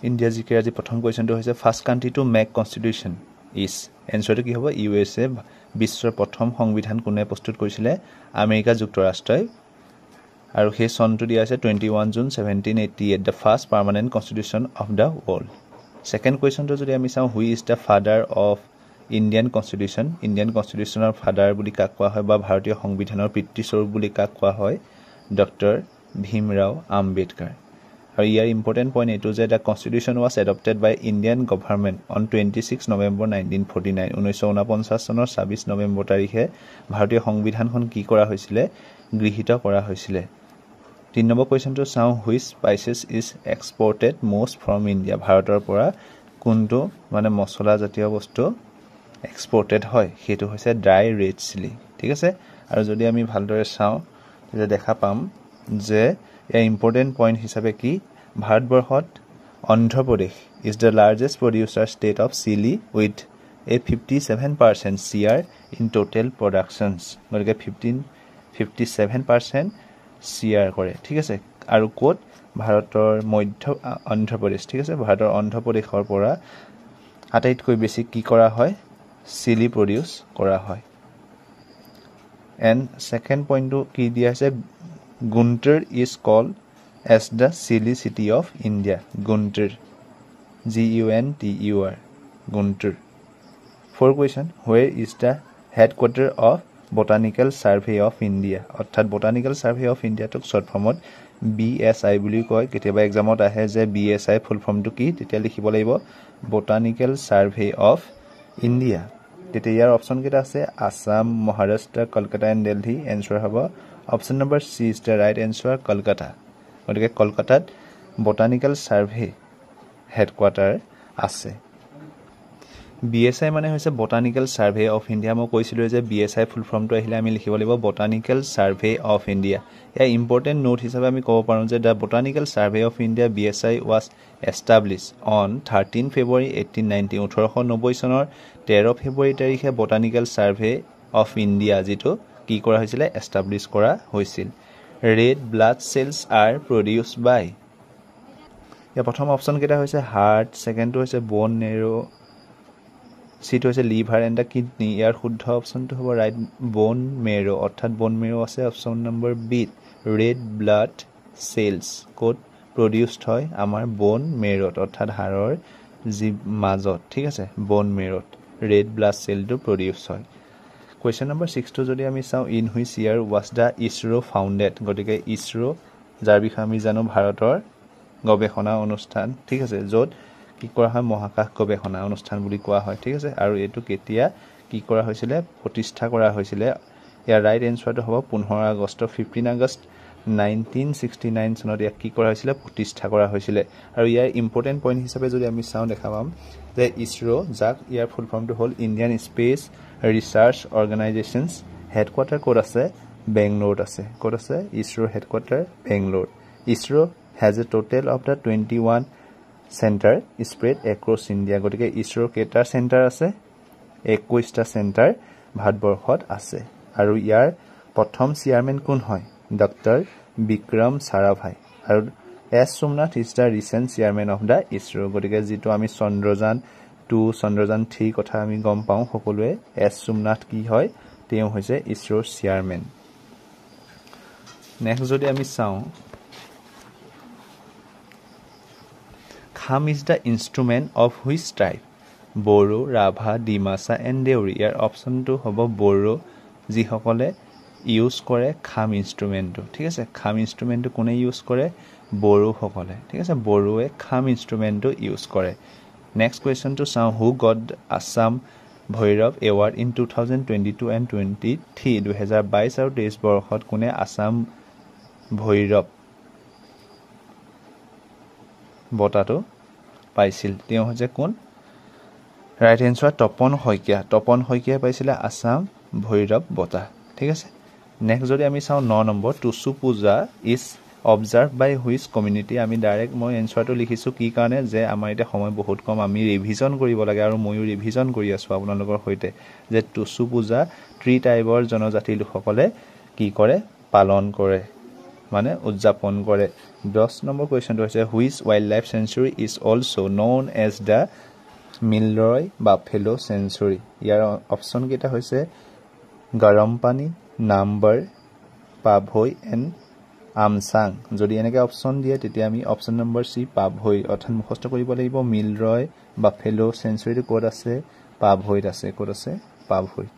India জিকে আজি প্ৰথম কুৱেশ্যনটো হৈছে first country to make constitution is এনচাৰটো কি হ'ব USA বিশ্বৰ প্ৰথম সংবিধান কোনে প্ৰস্তুত কৰিছিলে আমেৰিকা যুক্তৰাষ্ট্ৰই আৰু সেই চনটো দিয়া আছে 21 June 1788 the first permanent constitution of the world second কুৱেশ্যনটো যদি আমি চাওঁ who is the father of Indian কনষ্টিটিউশ্যনৰ ফাদাৰ বুলি কাক কোৱা হয় বা ভাৰতীয় সংবিধানৰ পিতৃস্বৰূপ বুলি কাক কোৱা হয় ডক্টৰ ভীমৰাও আম্বেদকাৰ আৰু ইয়াৰ ইম্পৰ্টেণ্ট পইণ্ট এইটো যে the constitution was adopted by Indian government on 26 November 1949 1949 চনৰ 26 নৱেম্বৰ তাৰিখে ভাৰতীয় সংবিধানখন কি কৰা হৈছিলে গৃহীত কৰা হৈছিলে 3 নম্বৰ কুৱেশ্যনটো চাওঁ which spices is exported most from India ভাৰতৰ পৰা কোনটো মানে মছলা জাতীয় বস্তু এক্সপৰ্টেড হয় সেইটো হৈছে ড্ৰাই ৰেড চিলি ঠিক আছে আৰু যদি আমি ভালদৰে চাওঁ তেতিয়া দেখা পাম যে ইয়াৰ ইম্পৰ্টেণ্ট পইণ্ট হিচাপে কি ভাৰতবৰ্ষত Andhra Pradesh is the largest producer state of chilli with a 57% share in total productions গতিকে 57% চিয়াৰ কৰে ঠিক আছে আৰু ক'ত ভাৰতৰ মধ্য অন্ধ্ৰপ্ৰদেশ ঠিক আছে ভাৰতৰ অন্ধ্ৰপ্ৰদেশৰ পৰা আটাইতকৈ বেছি কি কৰা হয় চিলি প্ৰডিউচ কৰা হয় এণ্ড ছেকেণ্ড পইণ্টটো কি দিয়া আছে Guntur is called as the chilli city of India Guntur GUNTUR Guntur four question where is the headquarter of botanical survey of India অৰ্থাৎ বটানিকেল ছাৰ্ভে অফ ইণ্ডিয়াটোক শ্বৰ্ট ফৰ্মত BSI বুলি কয় কেতিয়াবা এক্সামত আহে যে BSI ফুল ফৰ্মটো কি তেতিয়া লিখিব লাগিব বটানিকেল ছাৰ্ভে অফ ইণ্ডিয়া তেতিয়া ইয়াৰ অপশ্যন কেইটা আছে আসাম মহাৰাষ্ট্ৰ কলকাতা এণ্ড দিল্লী এনচাৰ হ'ব option number C is the right answer Kolkata গতিকে কলকাতাত বটানিকেল ছাৰ্ভে হেডকোৱাৰ্টাৰ আছে BSI মানে হৈছে বটানিকেল ছাৰ্ভে অফ ইণ্ডিয়া মই কৈছিলোঁ যে BSI ফুল ফৰ্মটো আহিলে আমি লিখিব লাগিব botanical survey of India year important note হিচাপে আমি ক'ব পাৰোঁ যে the botanical survey of India BSI was establish on 13 ফেব্ৰুৱাৰী 1890 1890 চনৰ 13 ফেব্ৰুৱাৰী তাৰিখে বটানিকেল ছাৰ্ভে অফ ইণ্ডিয়া যিটো কি কৰা হৈছিলে এষ্টাব্লিছ কৰা হৈছিল red blood cells are produced by ইয়াৰ প্ৰথম অপশ্যন কেইটা হৈছে হাৰ্ট ছেকেণ্ডটো হৈছে ব'ন নেৰো চিটো হৈছে লিভাৰ এণ্ড দ্য কিডনি ইয়াৰ শুদ্ধ অপশ্যনটো হ'ব ৰাইট ব'ন মেৰো অৰ্থাৎ ব'ন মেৰো আছে অপশ্যন নম্বৰ বিত ৰেড ব্লাড চেলছ ক'ত প্ৰডিউচড হয় আমাৰ ব'ন মেৰত অৰ্থাৎ হাড়ৰ যি মাজত ঠিক আছে ব'ন মেৰত ৰেড ব্লাড চেলটো প্ৰডিউচ হয় কুৱেশ্যন নম্বৰ 6টো যদি আমি চাওঁ in which year was the ISRO founded গতিকে ইছৰো যাৰ বিষয়ে আমি জানো ভাৰতৰ গৱেষণা অনুষ্ঠান ঠিক আছে য'ত কি কৰা হয় মহাকাশ গৱেষণা অনুষ্ঠান বুলি কোৱা হয় ঠিক আছে আৰু এইটো কেতিয়া কি কৰা হৈছিলে প্ৰতিষ্ঠা কৰা হৈছিলে ইয়াৰ ৰাইট এনচাৰটো হ'ব 15 আগষ্ট 15 আগষ্ট 1969 চনত ইয়াক কি কৰা হৈছিলে প্ৰতিষ্ঠা কৰা হৈছিলে আৰু ইয়াৰ ইম্পৰ্টেণ্ট পইণ্ট হিচাপে যদি আমি চাওঁ দেখা পাম যে ইছৰো যাক ইয়াৰ ফুল ফৰ্মটো হ'ল Indian space research organisations headquarter ক'ত আছে বেংগলোৰত আছে ক'ত আছে ইছৰোৰ headquarter Bangalore ISRO has a total of the 21 centre spread across India গতিকে ইছৰোৰ কেইটা চেণ্টাৰ আছে 21টা চেণ্টাৰ ভাৰতবৰ্ষত আছে আৰু ইয়াৰ প্ৰথম চেয়াৰমেন কোন হয় ডক্টৰ বিক্ৰম সাৰাভাই আৰু S Somnath is the recent chairman of the ISRO গতিকে যিটো আমি চন্দ্ৰযান 2 চন্দ্ৰযান 3 কথা আমি গম পাওঁ সকলোৱে এছ সোমনাথ কি হয় তেওঁ হৈছে ইছৰোৰ চেয়াৰমেন নেক্সট যদি আমি চাওঁ kham is the instrument of which tribe Bodo Rabha Dimasa and Deori ইয়াৰ অপশ্যনটো হ'ব বড়ো যিসকলে ইউজ কৰে খাম ইনষ্ট্ৰুমেণ্টটো ঠিক আছে খাম ইনষ্ট্ৰুমেণ্টটো কোনে ইউজ কৰে বড়োসকলে ঠিক আছে বড়োৱে খাম ইনষ্ট্ৰুমেণ্টটো ইউজ কৰে নেক্সট কুৱেশ্যনটো চাওঁ who got Assam Bhairav award in 2022 and 23 2022 আৰু 23 বৰ্ষত কোনে আছাম ভৈৰৱ বঁটাটো পাইছিল তেওঁ হৈছে কোন ৰাইট এনচাৰ তপন শইকীয়া পাইছিলে আছাম ভৈৰৱ বঁটা ঠিক আছে নেক্সট যদি আমি চাওঁ 9 নম্বৰ Tusu Puja is observed by which community আমি ডাইৰেক্ট মই এনচাৰটো লিখিছোঁ কি কাৰণে যে আমাৰ এতিয়া সময় বহুত কম আমি ৰিভিজন কৰিব লাগে আৰু ময়ো ৰিভিজন কৰি আছোঁ আপোনালোকৰ সৈতে যে টুচু পূজা 3 টাইপৰ জনজাতি লোকসকলে কি কৰে পালন কৰে মানে উদযাপন কৰে 10 নম্বৰ কুৱেশ্যনটো হৈছে which wild life sanctuary is also' known as the Milroy buffalo sanctuary ইয়াৰ অপশ্যন কেইটা হৈছে গৰম পানী নাম্বাৰ পাভৈ এণ্ড আমচাং যদি এনেকৈ অপশ্যন দিয়ে তেতিয়া আমি অপশ্যন নম্বৰ চি পাভৈ অৰ্থাৎ মুখস্থ কৰিব লাগিব মিলৰয় বাফেলো চেঞ্চুৰীটো ক'ত আছে পাভৈত আছে ক'ত আছে পাভৈত